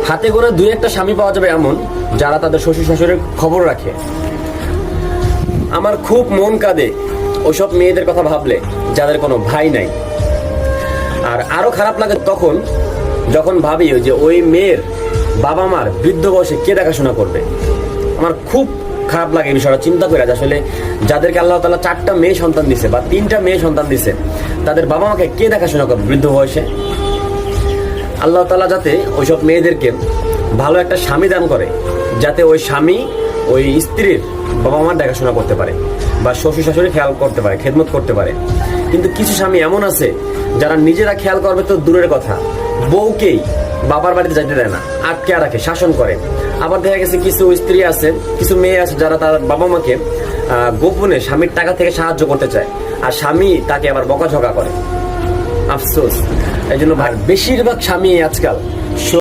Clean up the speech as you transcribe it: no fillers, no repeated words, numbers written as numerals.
হাতে করে দুই একটা স্বামী পাওয়া যাবে এমন যারা তাদের শ্বশুর শাশুড়ির খবর রাখে। আমার খুব মন কাঁদে ওইসব মেয়েদের কথা ভাবলে যাদের কোনো ভাই নাই। আর আরো খারাপ লাগে তখন যখন ভাবি যে ওই মেয়ের বাবা মার বৃদ্ধ বয়সে কে দেখাশোনা করবে। আমার খুব খারাপ লাগে এই বিষয়টা চিন্তা করে, আসলে যাদেরকে আল্লাহ তাআলা 4টা মেয়ে সন্তান দিছে বা 3টা মেয়ে সন্তান দিছে, তাদের বাবা মাকে কে দেখাশোনা করবে বৃদ্ধ বয়সে। আল্লাহ তাআলা যাতে ওইসব মেয়েদেরকে ভালো একটা স্বামী দান করে, যাতে ওই স্বামী ওই স্ত্রীর বাবা মার দেখাশোনা করতে পারে বা শ্বশুর শাশুড়ি খেয়াল করতে পারে, খেদমত করতে পারে। কিন্তু কিছু স্বামী এমন আছে যারা নিজেরা খেয়াল করবে তো দূরের কথা, বউকেই বাবার বাড়িতে যাইতে দেয় না, আটকে রাখে, শাসন করে। আবার দেখা গেছে কিছু স্ত্রী আছে, কিছু মেয়ে আছে যারা তার বাবা মাকে গোপনে স্বামীর টাকা থেকে সাহায্য করতে চায়, আর স্বামী তাকে আবার বকাঝকা করে। আফসোস। এই জন্য বেশিরভাগ স্বামী আজকাল